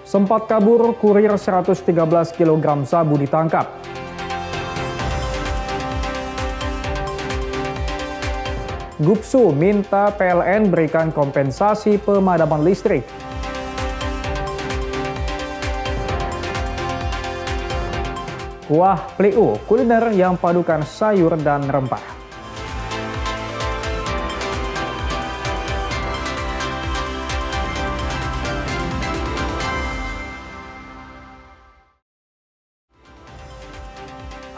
Sempat kabur, kurir 113 kg sabu ditangkap. Gupsu minta PLN berikan kompensasi pemadaman listrik. Kuah pliu, kuliner yang padukan sayur dan rempah.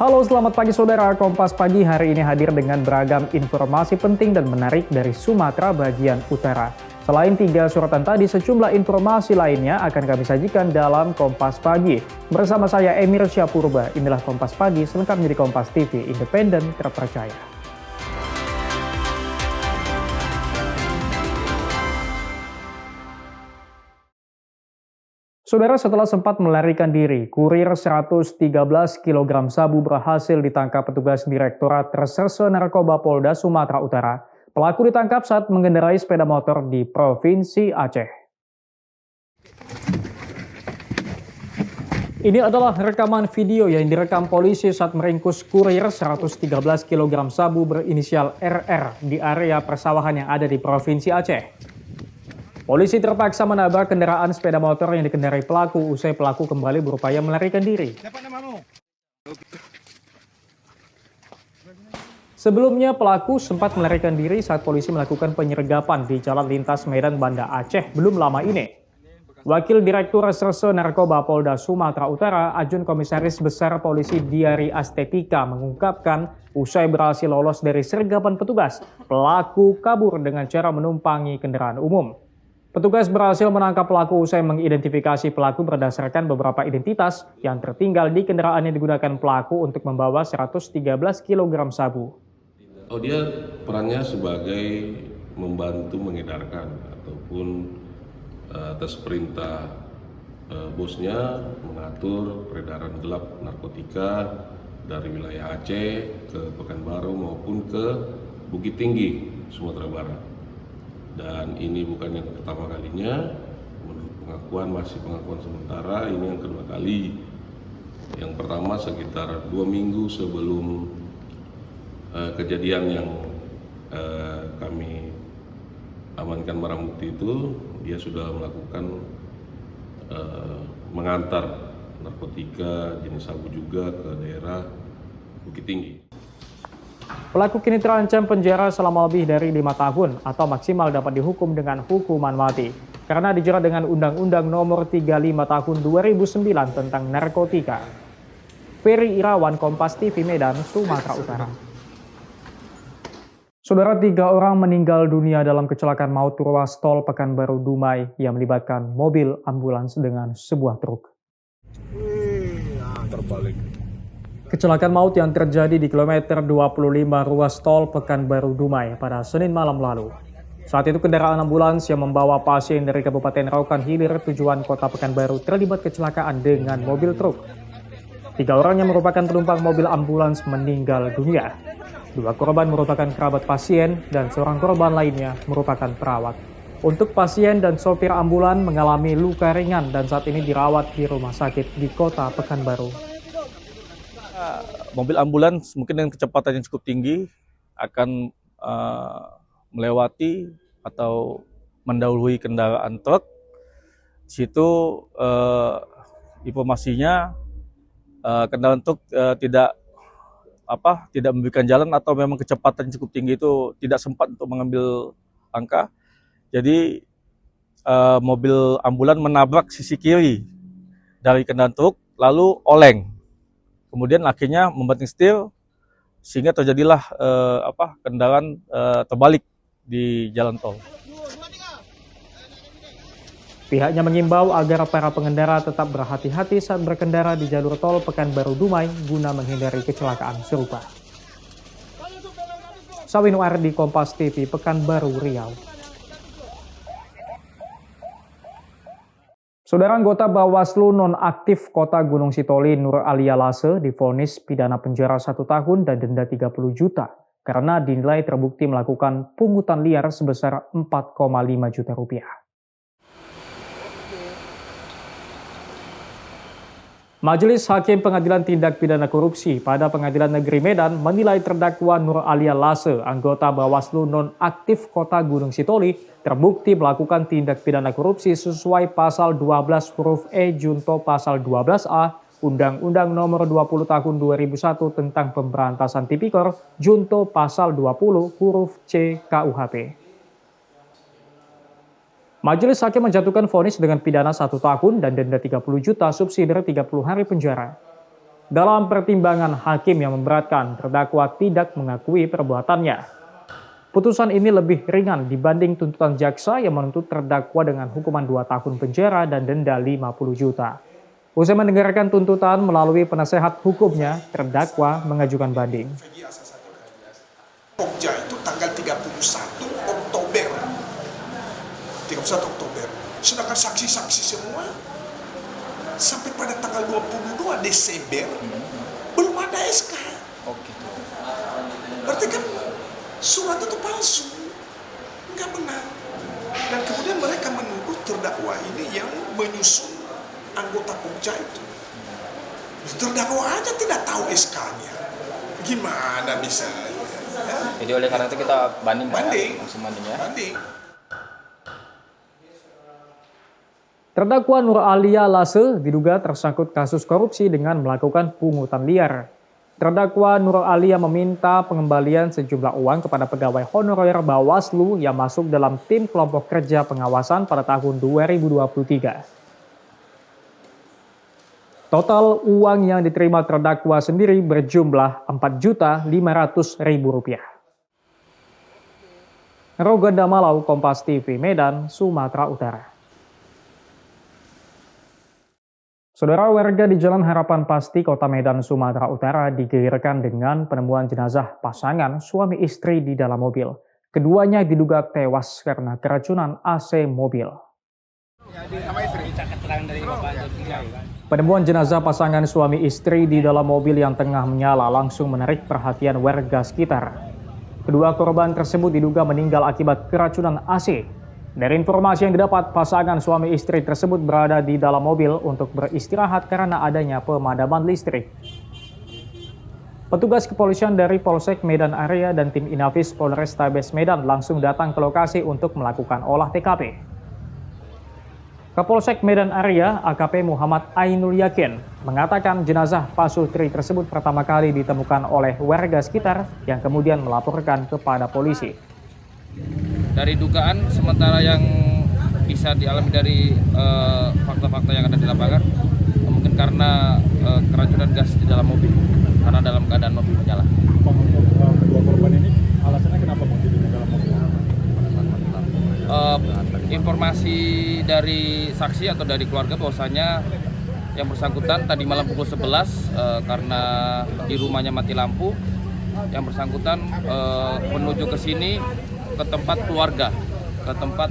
Halo, selamat pagi saudara. Kompas Pagi hari ini hadir dengan beragam informasi penting dan menarik dari Sumatera bagian utara. Selain 3 suratan tadi, sejumlah informasi lainnya akan kami sajikan dalam Kompas Pagi. Bersama saya Emir Syapurba, inilah Kompas Pagi selengkapnya di Kompas TV, independen, terpercaya. Saudara, setelah sempat melarikan diri, kurir 113 kg sabu berhasil ditangkap petugas Direktorat Reserse Narkoba Polda Sumatera Utara. Pelaku ditangkap saat mengendarai sepeda motor di Provinsi Aceh. Ini adalah rekaman video yang direkam polisi saat meringkus kurir 113 kg sabu berinisial RR di area persawahan yang ada di Provinsi Aceh. Polisi terpaksa menabrak kendaraan sepeda motor yang dikendarai pelaku usai pelaku kembali berupaya melarikan diri. Sebelumnya pelaku sempat melarikan diri saat polisi melakukan penyergapan di Jalan Lintas Medan Banda Aceh belum lama ini. Wakil Direktur Reserse Narkoba Polda Sumatera Utara, Ajun Komisaris Besar Polisi Diari Astetika mengungkapkan usai berhasil lolos dari sergapan petugas, pelaku kabur dengan cara menumpangi kendaraan umum. Petugas berhasil menangkap pelaku usai mengidentifikasi pelaku berdasarkan beberapa identitas yang tertinggal di kendaraan yang digunakan pelaku untuk membawa 113 kg sabu. Dia perannya sebagai membantu mengedarkan ataupun atas perintah bosnya mengatur peredaran gelap narkotika dari wilayah Aceh ke Pekanbaru maupun ke Bukit Tinggi, Sumatera Barat. Dan ini bukan yang pertama kalinya, menurut pengakuan masih pengakuan sementara, ini yang kedua kali. Yang pertama sekitar 2 minggu sebelum kejadian yang kami amankan barang bukti itu, dia sudah melakukan mengantar narkotika jenis sabu juga ke daerah Bukit Tinggi. Pelaku kini terancam penjara selama lebih dari 5 tahun atau maksimal dapat dihukum dengan hukuman mati karena dijerat dengan Undang-Undang Nomor 35 Tahun 2009 tentang narkotika. Ferry Irawan, Kompas TV, Medan, Sumatera Utara. Saudara, 3 orang meninggal dunia dalam kecelakaan maut ruas tol Pekanbaru Dumai yang melibatkan mobil ambulans dengan sebuah truk. Terbalik. Kecelakaan maut yang terjadi di kilometer 25 ruas tol Pekanbaru Dumai pada Senin malam lalu. Saat itu kendaraan ambulans yang membawa pasien dari Kabupaten Rokan Hilir tujuan kota Pekanbaru terlibat kecelakaan dengan mobil truk. 3 orang yang merupakan penumpang mobil ambulans meninggal dunia. 2 korban merupakan kerabat pasien dan seorang korban lainnya merupakan perawat. Untuk pasien dan sopir ambulan mengalami luka ringan dan saat ini dirawat di rumah sakit di kota Pekanbaru. Mobil ambulans mungkin dengan kecepatan yang cukup tinggi akan melewati atau mendahului kendaraan truk. Di situ informasinya kendaraan truk tidak memberikan jalan atau memang kecepatan yang cukup tinggi itu tidak sempat untuk mengambil langkah. Jadi mobil ambulan menabrak sisi kiri dari kendaraan truk lalu oleng. Kemudian akhirnya membanting setir sehingga terjadilah kendaraan terbalik di jalan tol. Pihaknya mengimbau agar para pengendara tetap berhati-hati saat berkendara di jalur tol Pekanbaru Dumai guna menghindari kecelakaan serupa. Sawinu Ardi, Kompas TV, Pekanbaru, Riau. Saudara, anggota Bawaslu nonaktif Kota Gunung Sitoli Nur Alia Lase divonis pidana penjara 1 tahun dan denda 30 juta karena dinilai terbukti melakukan pungutan liar sebesar 4,5 juta rupiah. Majelis Hakim Pengadilan Tindak Pidana Korupsi pada Pengadilan Negeri Medan menilai terdakwa Nur Alia Lase, anggota Bawaslu nonaktif Kota Gunung Sitoli, terbukti melakukan tindak pidana korupsi sesuai pasal 12 huruf E junto pasal 12A Undang-Undang Nomor 20 Tahun 2001 tentang Pemberantasan Tipikor junto pasal 20 huruf C KUHP. Majelis Hakim menjatuhkan vonis dengan pidana 1 tahun dan denda 30 juta subsidi 30 hari penjara. Dalam pertimbangan hakim yang memberatkan, terdakwa tidak mengakui perbuatannya. Putusan ini lebih ringan dibanding tuntutan jaksa yang menuntut terdakwa dengan hukuman 2 tahun penjara dan denda 50 juta. Usai mendengarkan tuntutan melalui penasehat hukumnya, terdakwa mengajukan banding. Pokja itu tanggal 31 Oktober. Sedangkan saksi-saksi semua sampai pada tanggal 22 Desember belum ada SK. Berarti kan surat itu palsu, nggak benar. Dan kemudian mereka menuduh terdakwa ini yang menyusun anggota Pokja itu. Terdakwa aja tidak tahu SK-nya. Gimana bisa? Ya? Jadi oleh karena itu kita banding. Banding. Ya? Banding. Terdakwa Nur Alia Lase diduga tersangkut kasus korupsi dengan melakukan pungutan liar. Terdakwa Nur Alia meminta pengembalian sejumlah uang kepada pegawai honorer Bawaslu yang masuk dalam tim kelompok kerja pengawasan pada tahun 2023. Total uang yang diterima terdakwa sendiri berjumlah Rp4.500.000. Roganda Malau, Kompas TV, Medan, Sumatera Utara. Saudara, warga di Jalan Harapan Pasti, Kota Medan, Sumatera Utara digegerkan dengan penemuan jenazah pasangan suami istri di dalam mobil. Keduanya diduga tewas karena keracunan AC mobil. Penemuan jenazah pasangan suami istri di dalam mobil yang tengah menyala langsung menarik perhatian warga sekitar. Kedua korban tersebut diduga meninggal akibat keracunan AC. Dari informasi yang didapat, pasangan suami istri tersebut berada di dalam mobil untuk beristirahat karena adanya pemadaman listrik. Petugas kepolisian dari Polsek Medan Area dan tim Inafis Polrestabes Medan langsung datang ke lokasi untuk melakukan olah TKP. Kapolsek Medan Area AKP Muhammad Ainul Yakin mengatakan jenazah Pak Sutri tersebut pertama kali ditemukan oleh warga sekitar yang kemudian melaporkan kepada polisi. Dari dugaan sementara yang bisa dialami dari fakta-fakta yang ada di lapangan, mungkin karena keracunan gas di dalam mobil, karena dalam keadaan mobil menyala. Kedua korban ini alasannya kenapa mau di dalam mobil? Informasi dari saksi atau dari keluarga bahwasanya yang bersangkutan tadi malam pukul 11 karena di rumahnya mati lampu, yang bersangkutan menuju ke sini ke tempat keluarga, ke tempat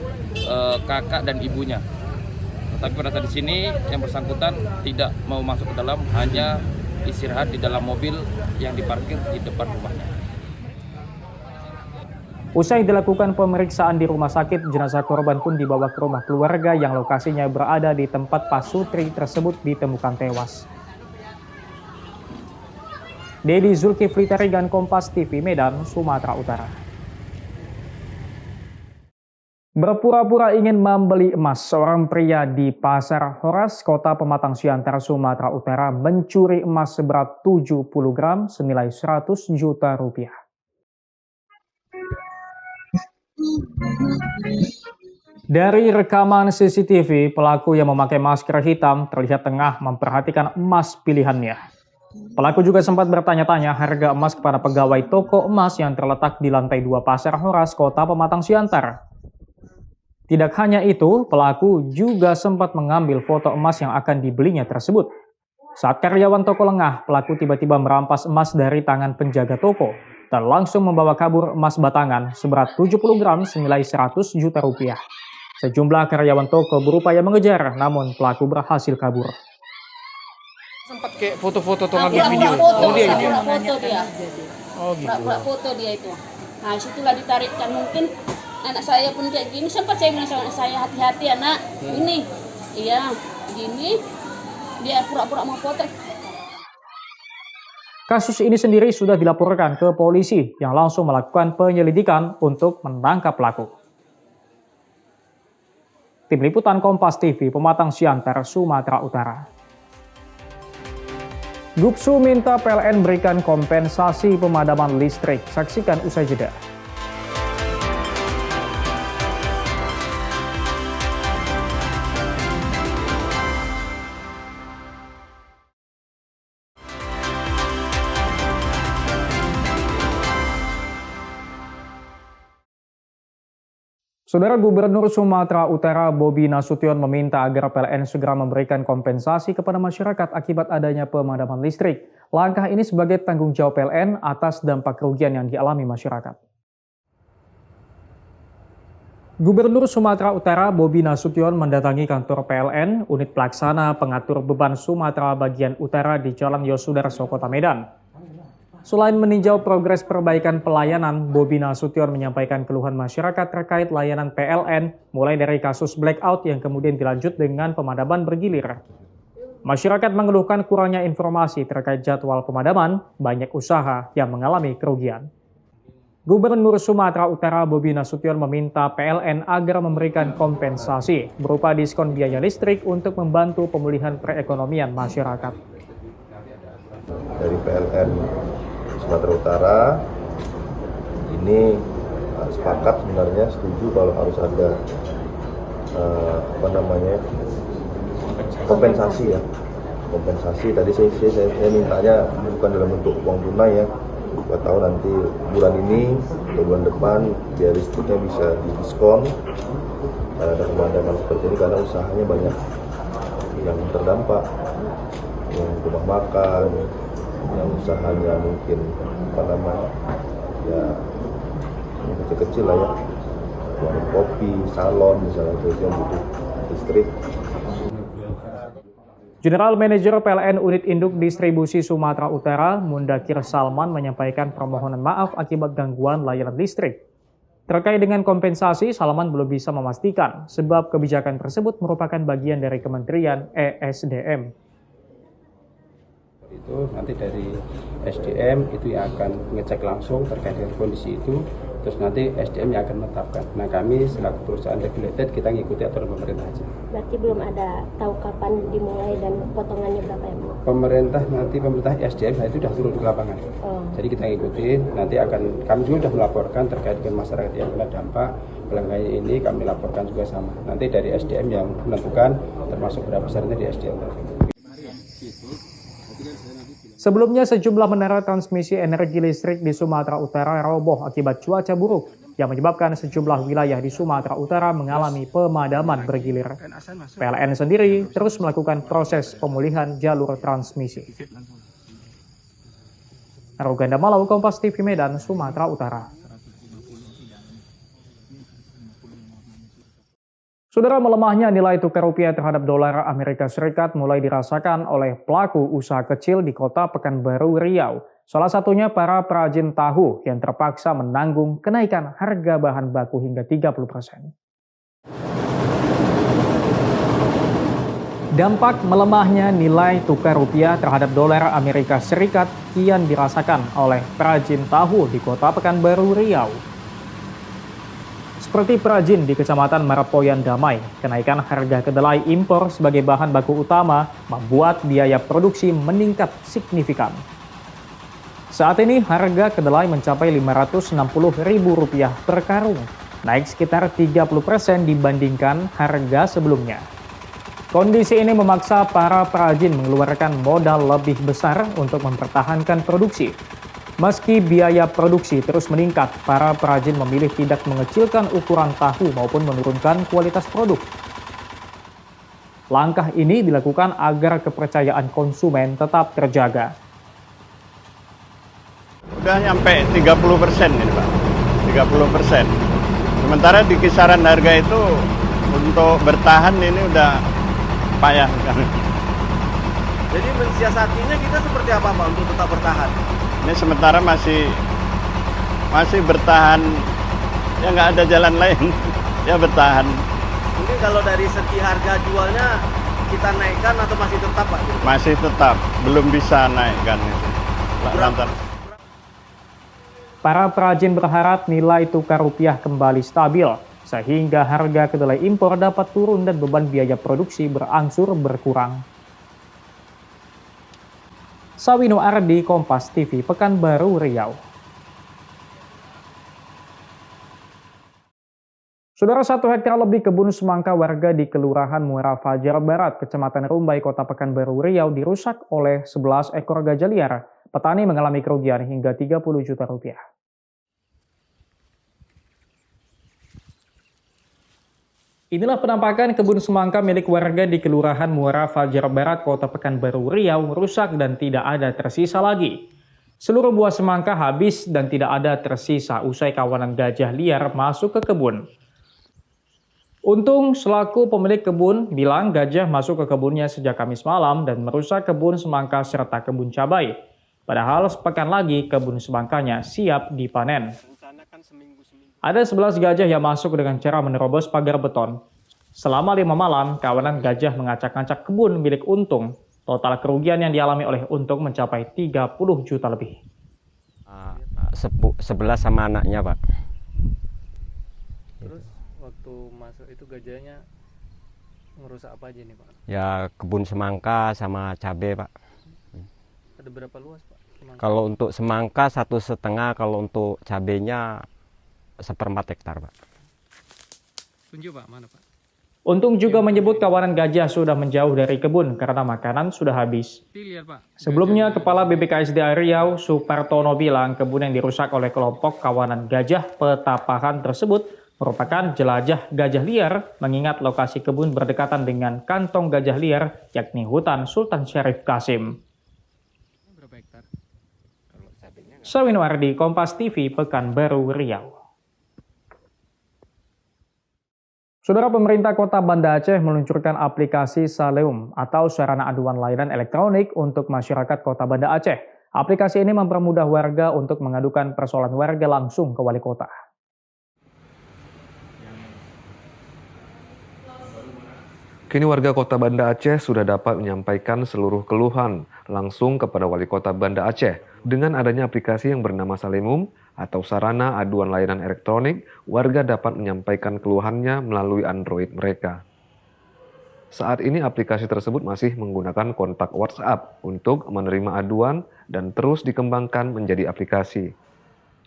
kakak dan ibunya. Tetapi pada saat di sini yang bersangkutan tidak mau masuk ke dalam, hanya istirahat di dalam mobil yang diparkir di depan rumahnya. Usai dilakukan pemeriksaan di rumah sakit, jenazah korban pun dibawa ke rumah keluarga yang lokasinya berada di tempat Pak Sutri tersebut ditemukan tewas. Dedi Zulkifli Tarigan, Kompas TV, Medan, Sumatera Utara. Berpura-pura ingin membeli emas, seorang pria di Pasar Horas, Kota Pematang Siantar, Sumatera Utara mencuri emas seberat 70 gram senilai 100 juta rupiah. Dari rekaman CCTV, pelaku yang memakai masker hitam terlihat tengah memperhatikan emas pilihannya. Pelaku juga sempat bertanya-tanya harga emas kepada pegawai toko emas yang terletak di lantai 2 Pasar Horas, Kota Pematang Siantar. Tidak hanya itu, pelaku juga sempat mengambil foto emas yang akan dibelinya tersebut. Saat karyawan toko lengah, pelaku tiba-tiba merampas emas dari tangan penjaga toko dan langsung membawa kabur emas batangan seberat 70 gram senilai 100 juta rupiah. Sejumlah karyawan toko berupaya mengejar, namun pelaku berhasil kabur. Sempat kayak foto-foto tuh ngambil video. Foto dia. Oh gitu. Foto dia itu. Nah, situlah ditarikkan. Mungkin anak saya pun kayak gini. Sempat saya bilang sama anak saya, hati-hati anak. Ini, iya, gini. Dia pura-pura mau potret. Kasus ini sendiri sudah dilaporkan ke polisi yang langsung melakukan penyelidikan untuk menangkap pelaku. Tim Liputan Kompas TV, Pematang Siantar, Sumatera Utara. Gupsu minta PLN berikan kompensasi pemadaman listrik. Saksikan usai jeda. Saudara Gubernur Sumatera Utara Bobi Nasution meminta agar PLN segera memberikan kompensasi kepada masyarakat akibat adanya pemadaman listrik. Langkah ini sebagai tanggung jawab PLN atas dampak kerugian yang dialami masyarakat. Gubernur Sumatera Utara Bobi Nasution mendatangi kantor PLN, unit pelaksana pengatur beban Sumatera bagian utara di Jalan Yosudarso, Kota Medan. Selain meninjau progres perbaikan pelayanan, Bobi Nasution menyampaikan keluhan masyarakat terkait layanan PLN, mulai dari kasus blackout yang kemudian dilanjut dengan pemadaman bergilir. Masyarakat mengeluhkan kurangnya informasi terkait jadwal pemadaman, banyak usaha yang mengalami kerugian. Gubernur Sumatera Utara Bobi Nasution meminta PLN agar memberikan kompensasi berupa diskon biaya listrik untuk membantu pemulihan perekonomian masyarakat. Dari PLN Sumatera Utara ini sepakat sebenarnya setuju kalau harus ada kompensasi ya. Kompensasi tadi saya mintanya bukan dalam bentuk uang tunai ya. Buat tahu nanti bulan ini atau bulan depan biaya listriknya bisa didiskon. Ada pemadaman seperti ini karena usahanya banyak yang terdampak, yang rumah makan, yang usahanya mungkin ya kecil-kecil lah ya, warung kopi, salon misalnya, itu yang butuh listrik. General Manager PLN Unit Induk Distribusi Sumatera Utara, Mundakir Salman menyampaikan permohonan maaf akibat gangguan layanan listrik. Terkait dengan kompensasi, Salman belum bisa memastikan sebab kebijakan tersebut merupakan bagian dari Kementerian ESDM. Itu nanti dari SDM itu yang akan mengecek langsung terkait dengan kondisi itu, terus nanti SDM yang akan menetapkan. Nah, kami selaku perusahaan regulated kita ngikuti aturan pemerintah aja. Berarti belum ada tahu kapan dimulai dan potongannya berapa ya, Bu? Pemerintah SDM itu sudah turun ke lapangan. Jadi kita ngikutin, nanti kami juga sudah melaporkan terkait dengan masyarakat yang kena dampak pelanggaran ini, kami laporkan juga sama. Nanti dari SDM yang menentukan termasuk berapa besarnya di SDM. Sebelumnya, sejumlah menara transmisi energi listrik di Sumatera Utara roboh akibat cuaca buruk yang menyebabkan sejumlah wilayah di Sumatera Utara mengalami pemadaman bergilir. PLN sendiri terus melakukan proses pemulihan jalur transmisi. Aruganda Malau, Kompas TV Medan, Sumatera Utara. Saudara, melemahnya nilai tukar rupiah terhadap dolar Amerika Serikat mulai dirasakan oleh pelaku usaha kecil di kota Pekanbaru, Riau. Salah satunya para perajin tahu yang terpaksa menanggung kenaikan harga bahan baku hingga 30%. Dampak melemahnya nilai tukar rupiah terhadap dolar Amerika Serikat kian dirasakan oleh perajin tahu di kota Pekanbaru, Riau. Seperti perajin di Kecamatan Marapoyan Damai, kenaikan harga kedelai impor sebagai bahan baku utama membuat biaya produksi meningkat signifikan. Saat ini harga kedelai mencapai Rp560.000 per karung, naik sekitar 30% dibandingkan harga sebelumnya. Kondisi ini memaksa para perajin mengeluarkan modal lebih besar untuk mempertahankan produksi. Meski biaya produksi terus meningkat, para perajin memilih tidak mengecilkan ukuran tahu maupun menurunkan kualitas produk. Langkah ini dilakukan agar kepercayaan konsumen tetap terjaga. Udah nyampe 30% ini Pak, 30%. Sementara di kisaran harga itu untuk bertahan ini udah payah sekali. Jadi mensiasatinya kita seperti apa Pak untuk tetap bertahan? Ini sementara masih bertahan, ya nggak ada jalan lain, ya bertahan. Mungkin kalau dari segi harga jualnya kita naikkan atau masih tetap Pak? Masih tetap, belum bisa naikkan itu. Lantaran Para perajin berharap nilai tukar rupiah kembali stabil, sehingga harga kedelai impor dapat turun dan beban biaya produksi berangsur berkurang. Sawino Ardi, Kompas TV, Pekanbaru, Riau. Saudara, 1 hektar lebih kebun semangka warga di Kelurahan Muara Fajar Barat, Kecamatan Rumbai, Kota Pekanbaru, Riau dirusak oleh 11 ekor gajah liar. Petani mengalami kerugian hingga 30 juta rupiah. Inilah penampakan kebun semangka milik warga di Kelurahan Muara Fajar Barat, Kota Pekanbaru, Riau, rusak dan tidak ada tersisa lagi. Seluruh buah semangka habis dan tidak ada tersisa usai kawanan gajah liar masuk ke kebun. Untung selaku pemilik kebun bilang gajah masuk ke kebunnya sejak Kamis malam dan merusak kebun semangka serta kebun cabai. Padahal sepekan lagi kebun semangkanya siap dipanen. Ada 11 gajah yang masuk dengan cara menerobos pagar beton. Selama 5 malam, kawanan gajah mengacak-ngacak kebun milik Untung. Total kerugian yang dialami oleh Untung mencapai 30 juta lebih. 11 sama anaknya, Pak. Terus waktu masuk itu gajahnya ngerusak apa aja nih, Pak? Ya kebun semangka sama cabai, Pak. Ada berapa luas, Pak? Semangka? Kalau untuk semangka 1,5, kalau untuk cabainya 1/4 hektar, Pak. Tunjuk, Pak, mana, Pak? Untung juga menyebut kawanan gajah sudah menjauh dari kebun karena makanan sudah habis. Sebelumnya, Kepala BBKSDA Riau, Supartono, bilang kebun yang dirusak oleh kelompok kawanan gajah Petapahan tersebut merupakan jelajah gajah liar, mengingat lokasi kebun berdekatan dengan kantong gajah liar, yakni hutan Sultan Syarif Qasim. Sawino Ardi, Kompas TV, Pekanbaru, Riau. Saudara, pemerintah Kota Banda Aceh meluncurkan aplikasi Saleum atau sarana aduan layanan elektronik untuk masyarakat Kota Banda Aceh. Aplikasi ini mempermudah warga untuk mengadukan persoalan warga langsung ke wali kota. Kini warga Kota Banda Aceh sudah dapat menyampaikan seluruh keluhan langsung kepada Wali Kota Banda Aceh. Dengan adanya aplikasi yang bernama Salemum atau sarana aduan layanan elektronik, warga dapat menyampaikan keluhannya melalui Android mereka. Saat ini aplikasi tersebut masih menggunakan kontak WhatsApp untuk menerima aduan dan terus dikembangkan menjadi aplikasi.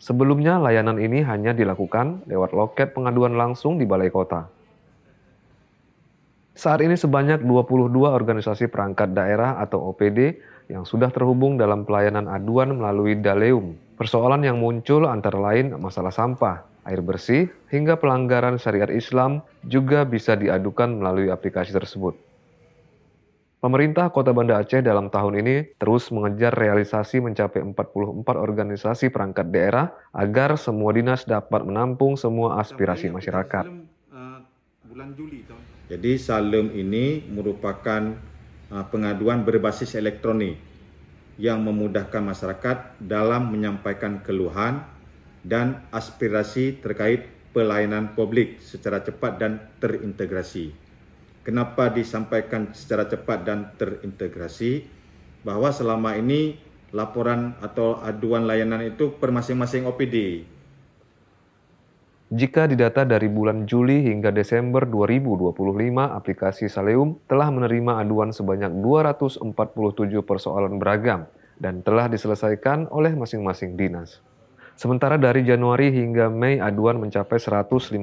Sebelumnya layanan ini hanya dilakukan lewat loket pengaduan langsung di Balai Kota. Saat ini sebanyak 22 organisasi perangkat daerah atau OPD yang sudah terhubung dalam pelayanan aduan melalui Daleum. Persoalan yang muncul antara lain masalah sampah, air bersih, hingga pelanggaran syariat Islam juga bisa diadukan melalui aplikasi tersebut. Pemerintah Kota Banda Aceh dalam tahun ini terus mengejar realisasi mencapai 44 organisasi perangkat daerah agar semua dinas dapat menampung semua aspirasi masyarakat. Jadi Salem ini merupakan pengaduan berbasis elektronik yang memudahkan masyarakat dalam menyampaikan keluhan dan aspirasi terkait pelayanan publik secara cepat dan terintegrasi. Kenapa disampaikan secara cepat dan terintegrasi? Bahwa selama ini laporan atau aduan layanan itu per masing-masing OPD. Jika didata dari bulan Juli hingga Desember 2025, aplikasi Saleum telah menerima aduan sebanyak 247 persoalan beragam dan telah diselesaikan oleh masing-masing dinas. Sementara dari Januari hingga Mei aduan mencapai 153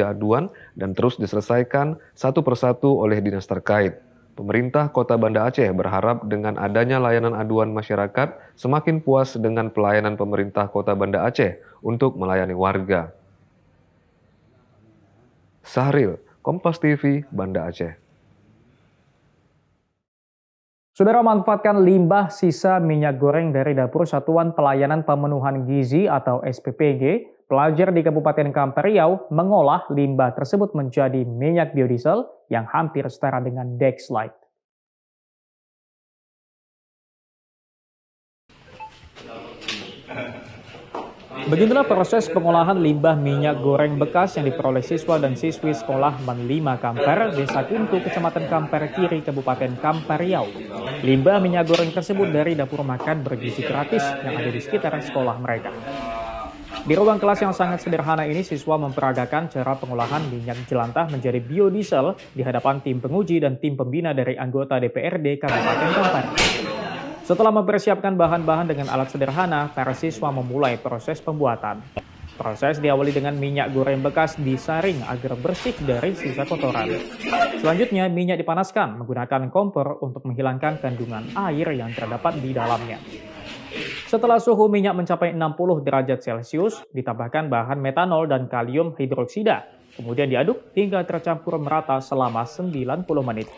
aduan dan terus diselesaikan satu persatu oleh dinas terkait. Pemerintah Kota Banda Aceh berharap dengan adanya layanan aduan masyarakat semakin puas dengan pelayanan pemerintah Kota Banda Aceh untuk melayani warga. Sahril, Kompas TV, Banda Aceh. Saudara, manfaatkan limbah sisa minyak goreng dari Dapur Satuan Pelayanan Pemenuhan Gizi atau SPPG. Pelajar di Kabupaten Kampar Riau mengolah limbah tersebut menjadi minyak biodiesel yang hampir setara dengan Dexlite. Begitulah proses pengolahan limbah minyak goreng bekas yang diperoleh siswa dan siswi sekolah MAN 5 Kampar, Desa Kuntu, Kecamatan Kampar Kiri, Kabupaten Kampar Riau. Limbah minyak goreng tersebut dari dapur makan bergizi gratis yang ada di sekitar sekolah mereka. Di ruang kelas yang sangat sederhana ini, siswa memperagakan cara pengolahan minyak jelantah menjadi biodiesel di hadapan tim penguji dan tim pembina dari anggota DPRD Kabupaten Kampar. Setelah mempersiapkan bahan-bahan dengan alat sederhana, para siswa memulai proses pembuatan. Proses diawali dengan minyak goreng bekas disaring agar bersih dari sisa kotoran. Selanjutnya, minyak dipanaskan menggunakan kompor untuk menghilangkan kandungan air yang terdapat di dalamnya. Setelah suhu minyak mencapai 60 derajat Celcius, ditambahkan bahan metanol dan kalium hidroksida. Kemudian diaduk hingga tercampur merata selama 90 menit.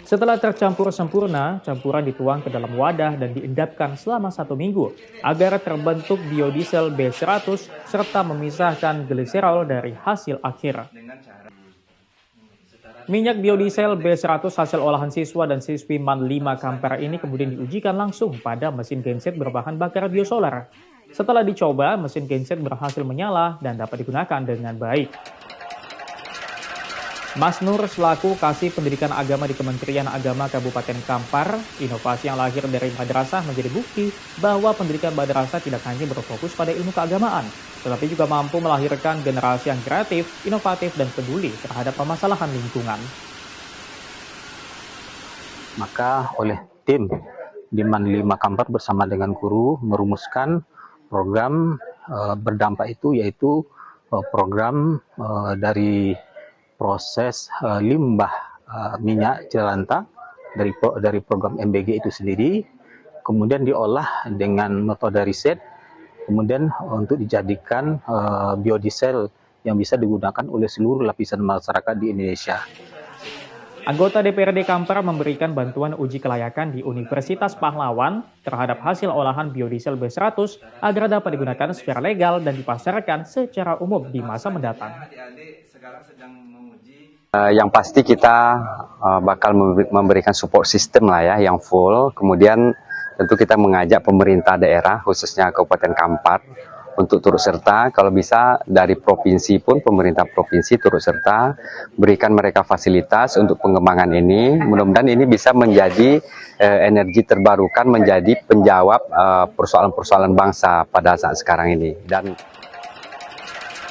Setelah tercampur sempurna, campuran dituang ke dalam wadah dan diendapkan selama 1 minggu agar terbentuk biodiesel B100 serta memisahkan gliserol dari hasil akhir. Minyak biodiesel B100 hasil olahan siswa dan siswi MAN 5 Kampar ini kemudian diujikan langsung pada mesin genset berbahan bakar biosolar. Setelah dicoba, mesin genset berhasil menyala dan dapat digunakan dengan baik. Mas Nur selaku Kasih Pendidikan Agama di Kementerian Agama Kabupaten Kampar, inovasi yang lahir dari madrasah menjadi bukti bahwa pendidikan madrasah tidak hanya berfokus pada ilmu keagamaan, tetapi juga mampu melahirkan generasi yang kreatif, inovatif, dan peduli terhadap permasalahan lingkungan. Maka oleh tim di MAN 5 Kampar bersama dengan guru merumuskan program berdampak itu, yaitu program dari proses limbah minyak jelantah dari program MBG itu sendiri, kemudian diolah dengan metode riset, kemudian untuk dijadikan biodiesel yang bisa digunakan oleh seluruh lapisan masyarakat di Indonesia. Anggota DPRD Kampar memberikan bantuan uji kelayakan di Universitas Pahlawan terhadap hasil olahan biodiesel B100 agar dapat digunakan secara legal dan dipasarkan secara umum di masa mendatang. Yang pasti kita bakal memberikan support system lah ya, yang full. Kemudian tentu kita mengajak pemerintah daerah, khususnya Kabupaten Kampar, untuk turut serta. Kalau bisa dari provinsi pun, pemerintah provinsi turut serta, berikan mereka fasilitas untuk pengembangan ini. Mudah-mudahan ini bisa menjadi energi terbarukan, menjadi penjawab persoalan-persoalan bangsa pada saat sekarang ini. Dan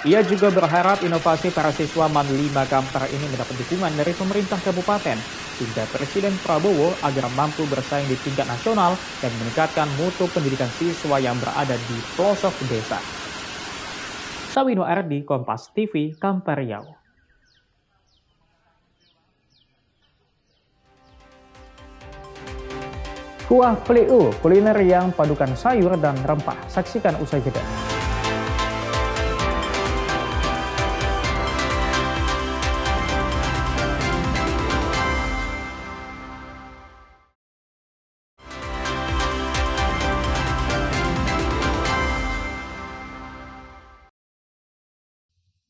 ia juga berharap inovasi para siswa MAN 5 Kampar ini mendapat dukungan dari pemerintah kabupaten hingga Presiden Prabowo agar mampu bersaing di tingkat nasional dan meningkatkan mutu pendidikan siswa yang berada di pelosok desa. Sawino Ardi, Kompas TV, Kampar Riau. Kuah Pliu, kuliner yang padukan sayur dan rempah. Saksikan usai jeda.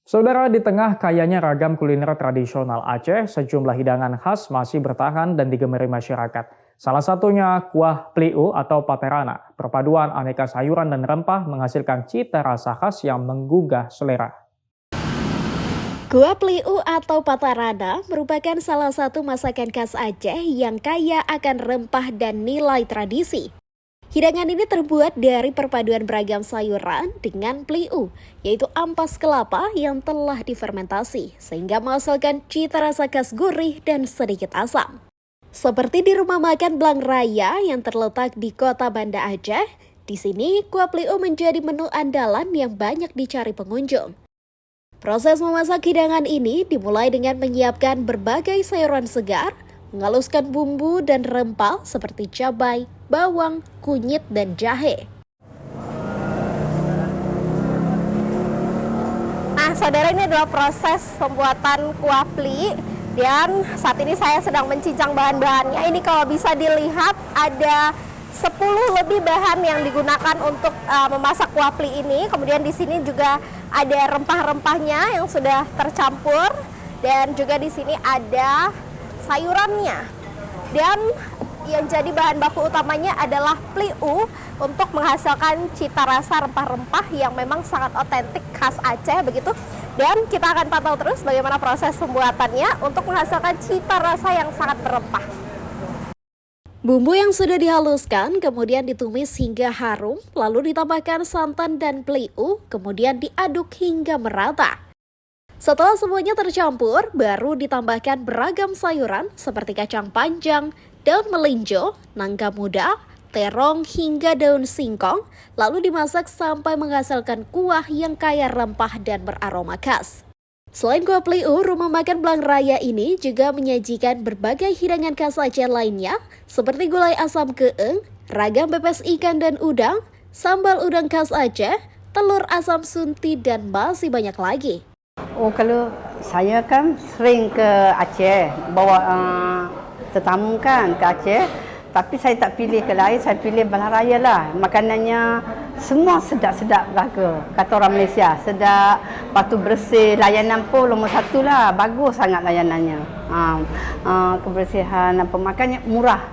Saudara, di tengah kayanya ragam kuliner tradisional Aceh, sejumlah hidangan khas masih bertahan dan digemari masyarakat. Salah satunya kuah Pliu atau paterana. Perpaduan aneka sayuran dan rempah menghasilkan cita rasa khas yang menggugah selera. Kuah Pliu atau paterana merupakan salah satu masakan khas Aceh yang kaya akan rempah dan nilai tradisi. Hidangan ini terbuat dari perpaduan beragam sayuran dengan pliu, yaitu ampas kelapa yang telah difermentasi, sehingga menghasilkan cita rasa khas gurih dan sedikit asam. Seperti di rumah makan Blang Raya yang terletak di kota Banda Aceh, di sini kuah pliu menjadi menu andalan yang banyak dicari pengunjung. Proses memasak hidangan ini dimulai dengan menyiapkan berbagai sayuran segar, menghaluskan bumbu dan rempah seperti cabai, bawang, kunyit, dan jahe. Nah, saudara, ini adalah proses pembuatan kuah pli. Dan saat ini saya sedang mencincang bahan-bahannya. Ini kalau bisa dilihat ada 10 lebih bahan yang digunakan untuk memasak kuah pli ini. Kemudian di sini juga ada rempah-rempahnya yang sudah tercampur. Dan juga di sini ada sayurannya. Dan yang jadi bahan baku utamanya adalah pliu untuk menghasilkan cita rasa rempah-rempah yang memang sangat otentik khas Aceh begitu. Dan kita akan pantau terus bagaimana proses pembuatannya untuk menghasilkan cita rasa yang sangat berempah. Bumbu yang sudah dihaluskan kemudian ditumis hingga harum, lalu ditambahkan santan dan pliu, kemudian diaduk hingga merata. Setelah semuanya tercampur, baru ditambahkan beragam sayuran seperti kacang panjang, daun melinjo, nangka muda, terong hingga daun singkong, lalu dimasak sampai menghasilkan kuah yang kaya rempah dan beraroma khas. Selain kuah pliu, rumah makan Belang Raya ini juga menyajikan berbagai hidangan khas Aceh lainnya seperti gulai asam keeng, ragam pepes ikan dan udang, sambal udang khas Aceh, telur asam sunti, dan masih banyak lagi. Oh, kalau saya kan sering ke Aceh, bawa tetamu kan ke Aceh, tapi saya tak pilih ke lain, saya pilih Belang Raya lah. Makanannya semua sedap-sedap belaka, kata orang Malaysia. Sedap, lepas tu bersih, layanan pun nombor 1 lah, bagus sangat layanannya. Kebersihan, makannya murah,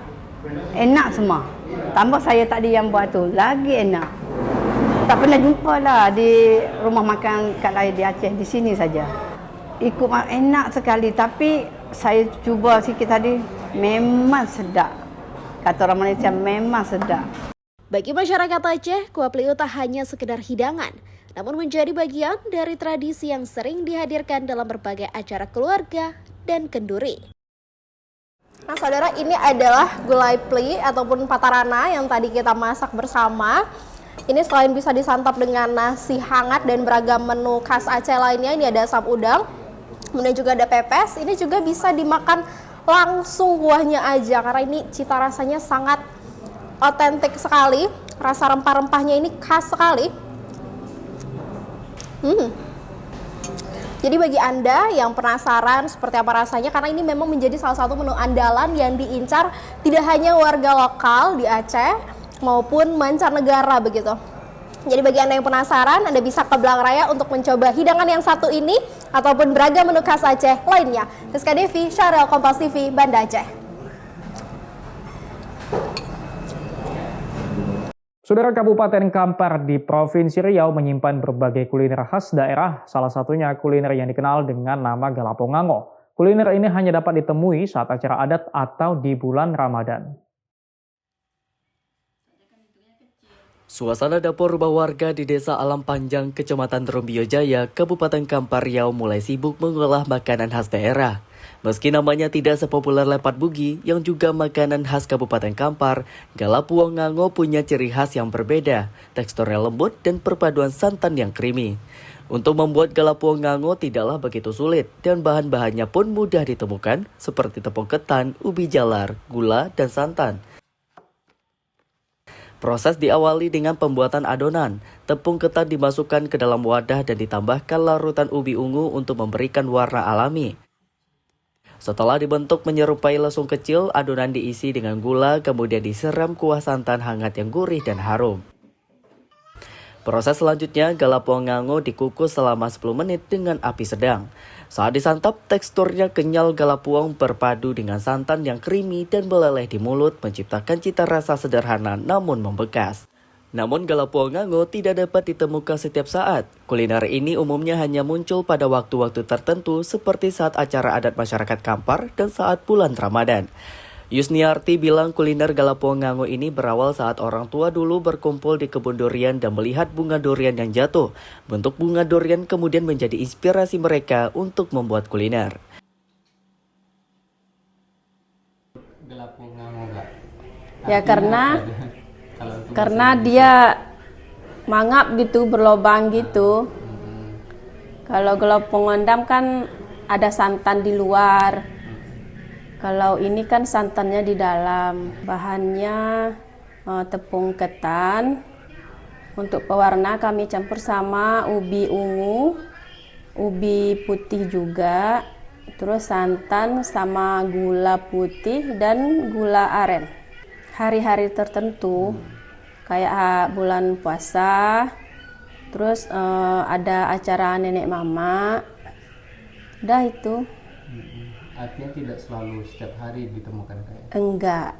enak semua. Tambah saya tak ada yang buat tu, lagi enak. Tak pernah jumpa lah di rumah makan kat lain di Aceh, di sini saja. Ikut enak sekali, tapi saya cuba sikit tadi, memang sedap. Kata orang Malaysia memang sedap. Bagi masyarakat Aceh, kuah pliu tak hanya sekedar hidangan, namun menjadi bagian dari tradisi yang sering dihadirkan dalam berbagai acara keluarga dan kenduri. Nah saudara, ini adalah gulai pli ataupun patarana yang tadi kita masak bersama. Ini selain bisa disantap dengan nasi hangat dan beragam menu khas Aceh lainnya, ini ada asam udang, kemudian juga ada pepes. Ini juga bisa dimakan langsung kuahnya aja karena ini cita rasanya sangat otentik sekali. Rasa rempah-rempahnya ini khas sekali. Jadi bagi Anda yang penasaran seperti apa rasanya, karena ini memang menjadi salah satu menu andalan yang diincar tidak hanya warga lokal di Aceh maupun mancanegara begitu. Jadi bagi Anda yang penasaran, Anda bisa ke Belang Raya untuk mencoba hidangan yang satu ini ataupun beragam menu khas Aceh lainnya. Rizka Devi, Syarel, Kompas TV, Banda Aceh. Saudara, Kabupaten Kampar di Provinsi Riau menyimpan berbagai kuliner khas daerah, salah satunya kuliner yang dikenal dengan nama Galapongango. Kuliner ini hanya dapat ditemui saat acara adat atau di bulan Ramadan. Suasana dapur rumah warga di Desa Alam Panjang, Kecamatan Rumbio Jaya, Kabupaten Kampar Riau mulai sibuk mengolah makanan khas daerah. Meski namanya tidak sepopuler lepat bugi, yang juga makanan khas Kabupaten Kampar, Galapongango punya ciri khas yang berbeda, teksturnya lembut dan perpaduan santan yang creamy. Untuk membuat Galapongango tidaklah begitu sulit, dan bahan-bahannya pun mudah ditemukan, seperti tepung ketan, ubi jalar, gula, dan santan. Proses diawali dengan pembuatan adonan. Tepung ketan dimasukkan ke dalam wadah dan ditambahkan larutan ubi ungu untuk memberikan warna alami. Setelah dibentuk menyerupai lesung kecil, adonan diisi dengan gula, kemudian disiram kuah santan hangat yang gurih dan harum. Proses selanjutnya, Galapongango dikukus selama 10 menit dengan api sedang. Saat disantap, teksturnya kenyal galapuang berpadu dengan santan yang creamy dan meleleh di mulut, menciptakan cita rasa sederhana namun membekas. Namun Galapongango tidak dapat ditemukan setiap saat. Kuliner ini umumnya hanya muncul pada waktu-waktu tertentu seperti saat acara adat masyarakat Kampar dan saat bulan Ramadan. Yusniarti bilang kuliner Galapongango ini berawal saat orang tua dulu berkumpul di kebun durian dan melihat bunga durian yang jatuh. Bentuk bunga durian kemudian menjadi inspirasi mereka untuk membuat kuliner. Ya karena dia mangap gitu, berlobang gitu. Kalau Galapongondam kan ada santan di luar. Kalau ini kan santannya di dalam. Bahannya tepung ketan. Untuk pewarna kami campur sama ubi ungu, ubi putih juga, terus santan sama gula putih dan gula aren. Hari-hari tertentu kayak bulan puasa, terus ada acara nenek mama, udah itu. Artinya tidak selalu setiap hari ditemukan kayak? Enggak.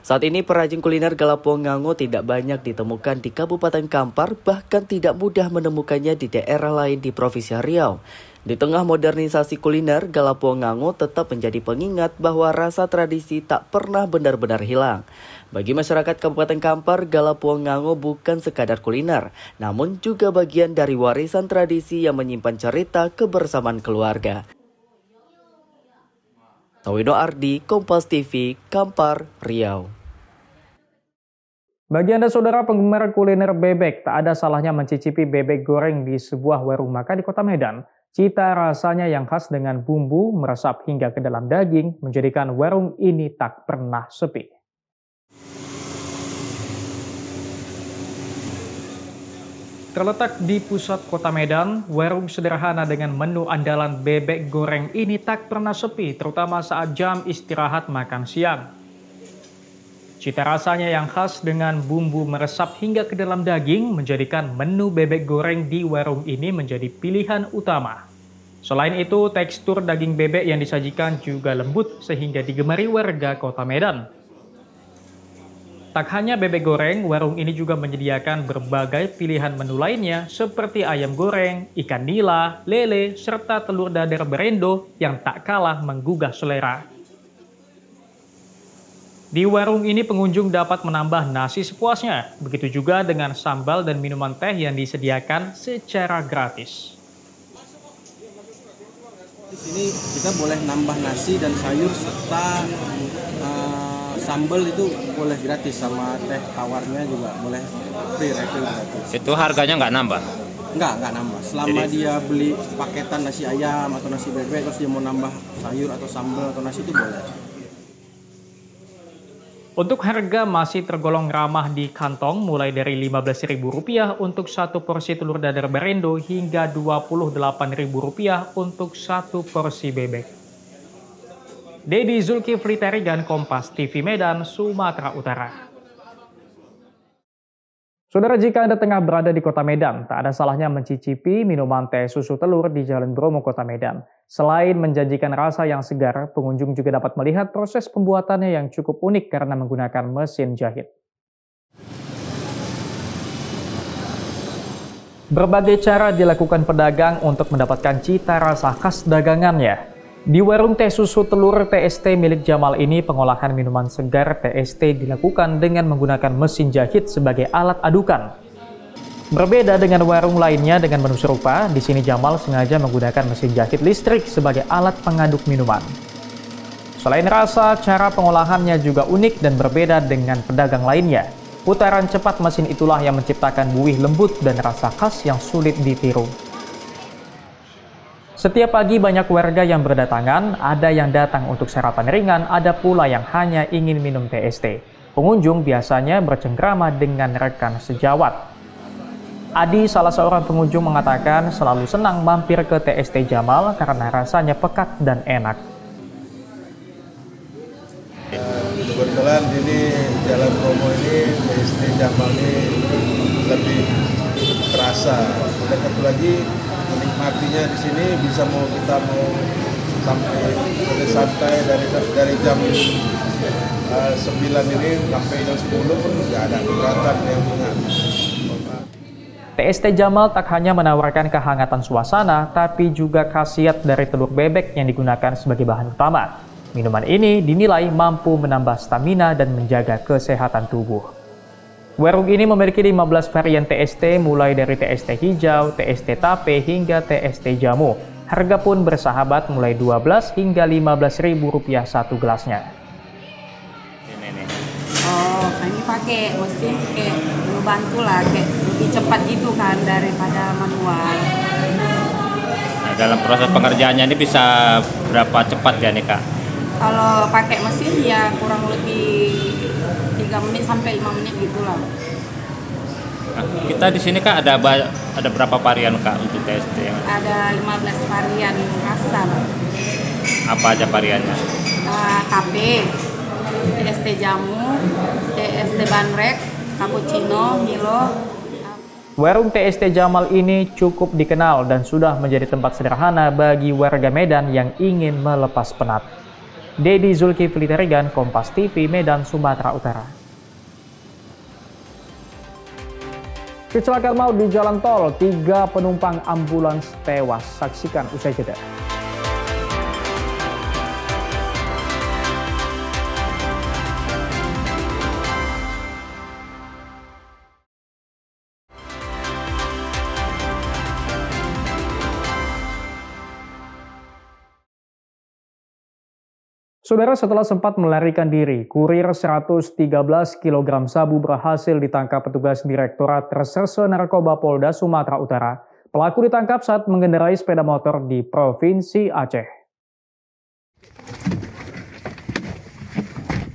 Saat ini perajin kuliner Galapuong Ngango tidak banyak ditemukan di Kabupaten Kampar, bahkan tidak mudah menemukannya di daerah lain di Provinsi Riau. Di tengah modernisasi kuliner, Galapuong Ngango tetap menjadi pengingat bahwa rasa tradisi tak pernah benar-benar hilang. Bagi masyarakat Kabupaten Kampar, Galapuong Ngango bukan sekadar kuliner, namun juga bagian dari warisan tradisi yang menyimpan cerita kebersamaan keluarga. Tauhino Ardi, Kompas TV, Kampar, Riau. Bagi Anda saudara penggemar kuliner bebek, tak ada salahnya mencicipi bebek goreng di sebuah warung makan di Kota Medan. Cita rasanya yang khas dengan bumbu meresap hingga ke dalam daging menjadikan warung ini tak pernah sepi. Terletak di pusat Kota Medan, warung sederhana dengan menu andalan bebek goreng ini tak pernah sepi, terutama saat jam istirahat makan siang. Cita rasanya yang khas dengan bumbu meresap hingga ke dalam daging menjadikan menu bebek goreng di warung ini menjadi pilihan utama. Selain itu, tekstur daging bebek yang disajikan juga lembut sehingga digemari warga Kota Medan. Tak hanya bebek goreng, warung ini juga menyediakan berbagai pilihan menu lainnya seperti ayam goreng, ikan nila, lele, serta telur dadar berendo yang tak kalah menggugah selera. Di warung ini pengunjung dapat menambah nasi sepuasnya, begitu juga dengan sambal dan minuman teh yang disediakan secara gratis. Di sini kita boleh nambah nasi dan sayur serta sambal itu boleh gratis, sama teh tawarnya juga boleh free refill gratis. Itu harganya nggak nambah? Nggak nambah. Selama dia beli paketan nasi ayam atau nasi bebek terus dia mau nambah sayur atau sambal atau nasi itu boleh. Untuk harga masih tergolong ramah di kantong, mulai dari Rp15.000 untuk satu porsi telur dadar berendo hingga Rp28.000 untuk satu porsi bebek. Dedi Zulkifli Tarigan, Kompas TV Medan, Sumatera Utara. Saudara, jika Anda tengah berada di Kota Medan, tak ada salahnya mencicipi minuman teh susu telur di Jalan Bromo, Kota Medan. Selain menjanjikan rasa yang segar, pengunjung juga dapat melihat proses pembuatannya yang cukup unik karena menggunakan mesin jahit. Berbagai cara dilakukan pedagang untuk mendapatkan cita rasa khas dagangannya. Di warung teh susu telur TST milik Jamal ini, pengolahan minuman segar TST dilakukan dengan menggunakan mesin jahit sebagai alat adukan. Berbeda dengan warung lainnya dengan menu serupa, di sini Jamal sengaja menggunakan mesin jahit listrik sebagai alat pengaduk minuman. Selain rasa, cara pengolahannya juga unik dan berbeda dengan pedagang lainnya. Putaran cepat mesin itulah yang menciptakan buih lembut dan rasa khas yang sulit ditiru. Setiap pagi banyak warga yang berdatangan, ada yang datang untuk sarapan ringan, ada pula yang hanya ingin minum TST. Pengunjung biasanya bercengkrama dengan rekan sejawat. Adi, salah seorang pengunjung, mengatakan selalu senang mampir ke TST Jamal karena rasanya pekat dan enak. Kebetulan ini Jalan Bromo ini TST Jamal ini lebih terasa. Dan satu lagi menikmatinya di sini bisa kita mau sampai santai dari jam 9 ini sampai jam 10 pun nggak ada keberatan yang ingat. TST Jamal tak hanya menawarkan kehangatan suasana, tapi juga khasiat dari telur bebek yang digunakan sebagai bahan utama. Minuman ini dinilai mampu menambah stamina dan menjaga kesehatan tubuh. Warung ini memiliki 15 varian TST, mulai dari TST hijau, TST tape, hingga TST jamu. Harga pun bersahabat mulai Rp12 hingga Rp15.000 satu gelasnya. Oh, ini pakai mesin kayak membantu lah, kayak lebih cepat gitu kan daripada manual. Nah, dalam proses pengerjaannya ini bisa berapa cepat ya nih Kak? Kalau pakai mesin ya kurang lebih 3 menit sampai 5 menit gitulah. Nah, kita di sini Kak ada berapa varian Kak untuk TST? Ada 15 varian rasa. Apa aja variannya? Tape, TST jamu, TST bandrek, cappuccino, Milo. Warung TST Jamal ini cukup dikenal dan sudah menjadi tempat sederhana bagi warga Medan yang ingin melepas penat. Dedi Zulkifli Tarigan, Kompas TV, Medan, Sumatera Utara. Kecelakaan maut di jalan tol, 3 penumpang ambulans tewas. Saksikan usai jeda. Saudara, setelah sempat melarikan diri, kurir 113 kg sabu berhasil ditangkap petugas Direktorat Reserse Narkoba Polda Sumatera Utara. Pelaku ditangkap saat mengendarai sepeda motor di Provinsi Aceh.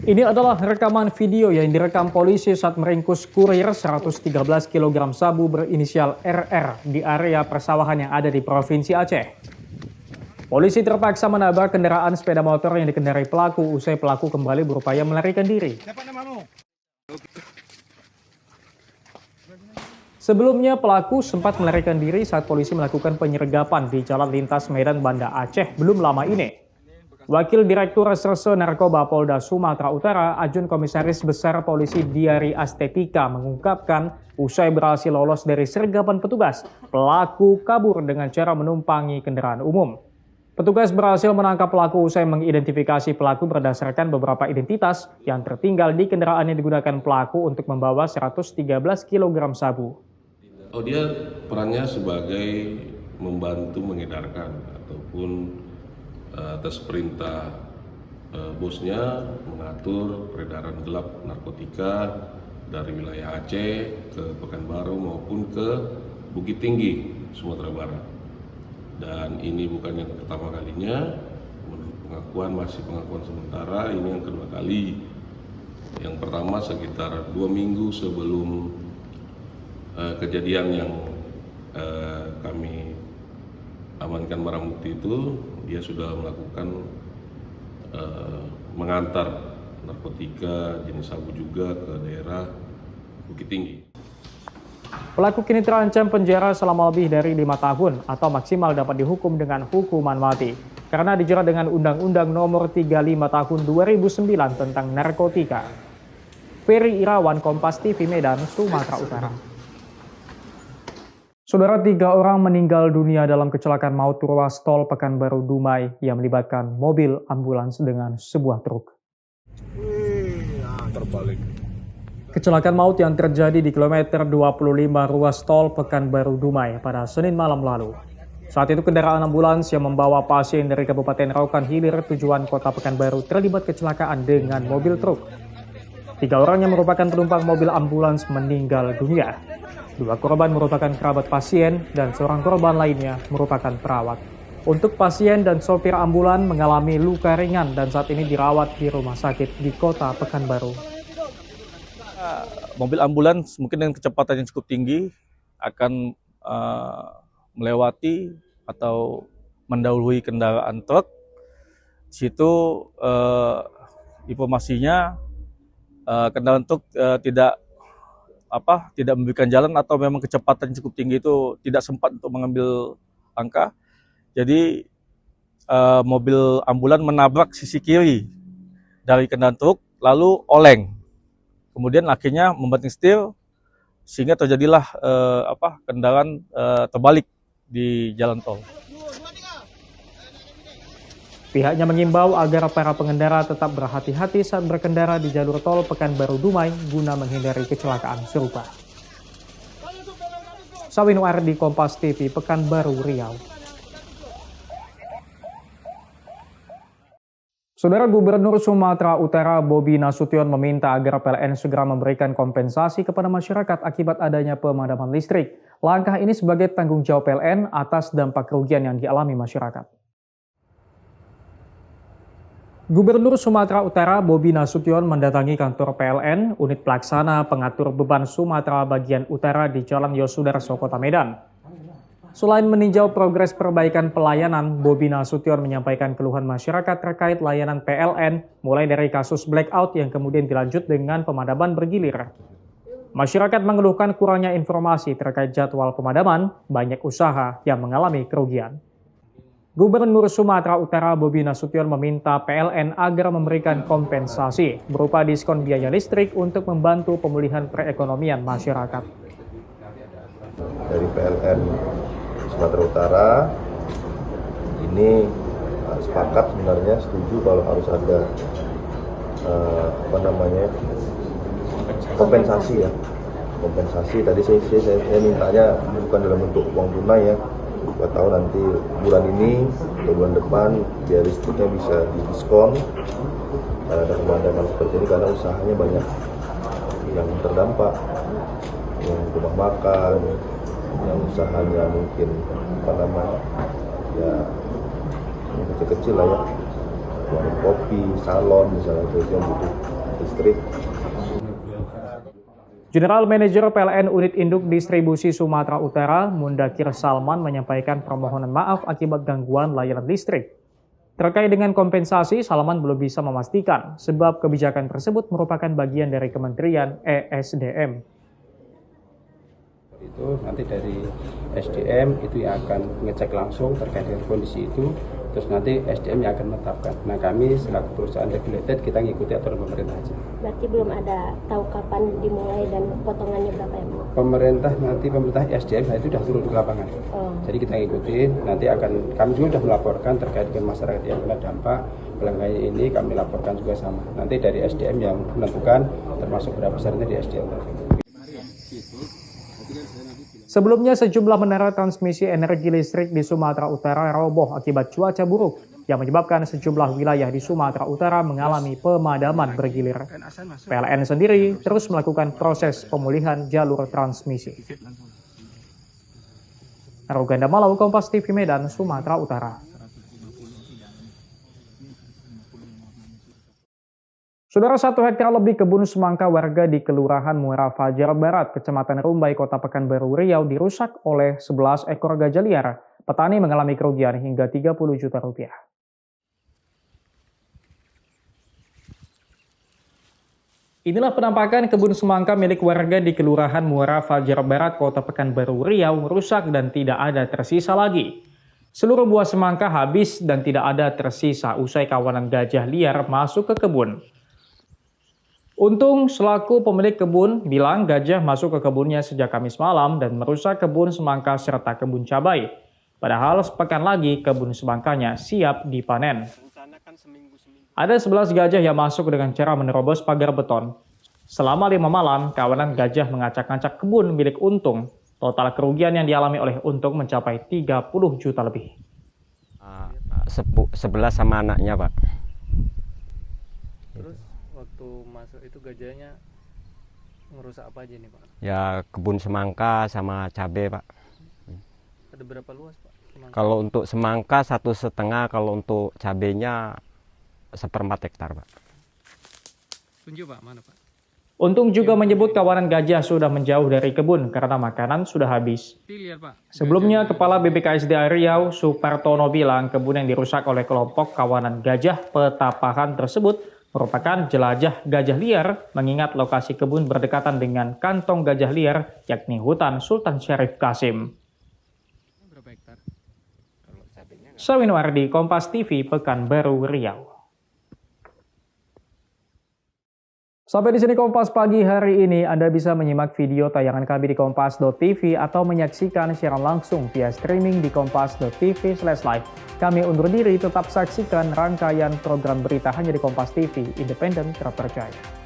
Ini adalah rekaman video yang direkam polisi saat meringkus kurir 113 kg sabu berinisial RR di area persawahan yang ada di Provinsi Aceh. Polisi terpaksa menabrak kendaraan sepeda motor yang dikendarai pelaku usai pelaku kembali berupaya melarikan diri. Sebelumnya pelaku sempat melarikan diri saat polisi melakukan penyergapan di jalan lintas Medan Banda Aceh belum lama ini. Wakil Direktur Reserse Narkoba Polda Sumatera Utara, Ajun Komisaris Besar Polisi Diari Astetika mengungkapkan usai berhasil lolos dari sergapan petugas, pelaku kabur dengan cara menumpangi kendaraan umum. Petugas berhasil menangkap pelaku usai mengidentifikasi pelaku berdasarkan beberapa identitas yang tertinggal di kendaraan yang digunakan pelaku untuk membawa 113 kg sabu. Oh, dia perannya sebagai membantu mengedarkan ataupun atas perintah bosnya mengatur peredaran gelap narkotika dari wilayah Aceh ke Pekanbaru maupun ke Bukit Tinggi, Sumatera Barat. Dan ini bukan yang pertama kalinya, menurut pengakuan masih pengakuan sementara, ini yang kedua kali. Yang pertama sekitar 2 minggu sebelum kejadian yang kami amankan barang bukti itu, dia sudah melakukan mengantar narkotika jenis sabu juga ke daerah Bukit Tinggi. Pelaku kini terancam penjara selama lebih dari 5 tahun atau maksimal dapat dihukum dengan hukuman mati karena dijerat dengan Undang-Undang Nomor 35 Tahun 2009 tentang narkotika. Ferry Irawan, Kompas TV, Medan, Sumatera Utara. Saudara, 3 orang meninggal dunia dalam kecelakaan maut ruas tol Pekanbaru Dumai yang melibatkan mobil ambulans dengan sebuah truk. Terbalik. Kecelakaan maut yang terjadi di kilometer 25 ruas tol Pekanbaru Dumai pada Senin malam lalu. Saat itu kendaraan ambulans yang membawa pasien dari Kabupaten Rokan Hilir tujuan kota Pekanbaru terlibat kecelakaan dengan mobil truk. 3 orang yang merupakan penumpang mobil ambulans meninggal dunia. 2 korban merupakan kerabat pasien dan seorang korban lainnya merupakan perawat. Untuk pasien dan sopir ambulan mengalami luka ringan dan saat ini dirawat di rumah sakit di kota Pekanbaru. Mobil ambulans mungkin dengan kecepatan yang cukup tinggi akan melewati atau mendahului kendaraan truk. Di situ informasinya kendaraan truk tidak memberikan jalan atau memang kecepatan cukup tinggi itu tidak sempat untuk mengambil angka. Jadi mobil ambulan menabrak sisi kiri dari kendaraan truk lalu oleng. Kemudian akhirnya membanting setir sehingga terjadilah kendaraan terbalik di jalan tol. Pihaknya mengimbau agar para pengendara tetap berhati-hati saat berkendara di jalur tol Pekanbaru Dumai guna menghindari kecelakaan serupa. Sawinu Ardi, Kompas TV, Pekanbaru, Riau. Saudara, Gubernur Sumatera Utara Bobi Nasution meminta agar PLN segera memberikan kompensasi kepada masyarakat akibat adanya pemadaman listrik. Langkah ini sebagai tanggung jawab PLN atas dampak kerugian yang dialami masyarakat. Gubernur Sumatera Utara Bobi Nasution mendatangi kantor PLN, unit pelaksana pengatur beban Sumatera bagian utara di Jalan Yosudarso, Kota Medan. Selain meninjau progres perbaikan pelayanan, Bobi Nasution menyampaikan keluhan masyarakat terkait layanan PLN, mulai dari kasus blackout yang kemudian dilanjut dengan pemadaman bergilir. Masyarakat mengeluhkan kurangnya informasi terkait jadwal pemadaman, banyak usaha yang mengalami kerugian. Gubernur Sumatera Utara Bobi Nasution meminta PLN agar memberikan kompensasi berupa diskon biaya listrik untuk membantu pemulihan perekonomian masyarakat. Dari PLN Sumatera Utara ini sepakat sebenarnya setuju kalau harus ada kompensasi ya. Kompensasi tadi saya mintanya bukan dalam bentuk uang tunai ya. Kita tahu nanti bulan ini atau bulan depan biaya listriknya bisa didiskon. Ada pemandangan seperti ini karena usahanya banyak yang terdampak, yang rumah makan, yang usahanya mungkin ya kecil-kecil lah ya, warung kopi, salon misalnya itu yang butuh listrik. General Manager PLN Unit Induk Distribusi Sumatera Utara, Mundakir Salman menyampaikan permohonan maaf akibat gangguan layanan listrik. Terkait dengan kompensasi, Salman belum bisa memastikan sebab kebijakan tersebut merupakan bagian dari Kementerian ESDM. Itu nanti dari SDM itu yang akan mengecek langsung terkait dengan kondisi itu, terus nanti SDM yang akan menetapkan. Nah kami selaku perusahaan regulated kita ngikuti aturan pemerintah aja. Berarti belum ada tahu kapan dimulai dan potongannya berapa ya? Pemerintah SDM itu sudah turun ke lapangan. Jadi kita ngikutin, nanti kami juga sudah melaporkan terkait dengan masyarakat yang kena dampak pelanggaran ini, kami laporkan juga sama. Nanti dari SDM yang menentukan termasuk berapa besarnya di SDM. Sebelumnya, sejumlah menara transmisi energi listrik di Sumatera Utara roboh akibat cuaca buruk yang menyebabkan sejumlah wilayah di Sumatera Utara mengalami pemadaman bergilir. PLN sendiri terus melakukan proses pemulihan jalur transmisi. Aruganda Malau, Kompas TV Medan, Sumatera Utara. Saudara, 1 hektar lebih kebun semangka warga di Kelurahan Muara Fajar Barat, Kecamatan Rumbai, Kota Pekanbaru Riau dirusak oleh 11 ekor gajah liar. Petani mengalami kerugian hingga 30 juta rupiah. Inilah penampakan kebun semangka milik warga di Kelurahan Muara Fajar Barat, Kota Pekanbaru Riau rusak dan tidak ada tersisa lagi. Seluruh buah semangka habis dan tidak ada tersisa usai kawanan gajah liar masuk ke kebun. Untung selaku pemilik kebun bilang gajah masuk ke kebunnya sejak Kamis malam dan merusak kebun semangka serta kebun cabai. Padahal sepekan lagi kebun semangkanya siap dipanen. Ada 11 gajah yang masuk dengan cara menerobos pagar beton. Selama 5 malam, kawanan gajah mengacak-ngacak kebun milik Untung. Total kerugian yang dialami oleh Untung mencapai 30 juta lebih. 11 sama anaknya, Pak. Terus waktu masuk itu gajahnya ngerusak apa aja nih, Pak? Ya kebun semangka sama cabai, Pak. Ada berapa luas, Pak? Semangka? Kalau untuk semangka 1,5, kalau untuk cabainya 1/4 hektar, Pak. Tunjuk, Pak, mana, Pak? Untung juga menyebut kawanan gajah sudah menjauh dari kebun karena makanan sudah habis. Sebelumnya, Kepala BPKSDA Riau, Supartono bilang kebun yang dirusak oleh kelompok kawanan gajah Petapahan tersebut merupakan jelajah gajah liar, mengingat lokasi kebun berdekatan dengan kantong gajah liar, yakni hutan Sultan Syarif Qasim. Sawinwardi, Kompas TV, Pekanbaru Riau. Sampai di sini Kompas pagi hari ini. Anda bisa menyimak video tayangan kami di kompas.tv atau menyaksikan siaran langsung via streaming di kompas.tv/live. Kami undur diri, tetap saksikan rangkaian program berita hanya di Kompas TV, independen terpercaya.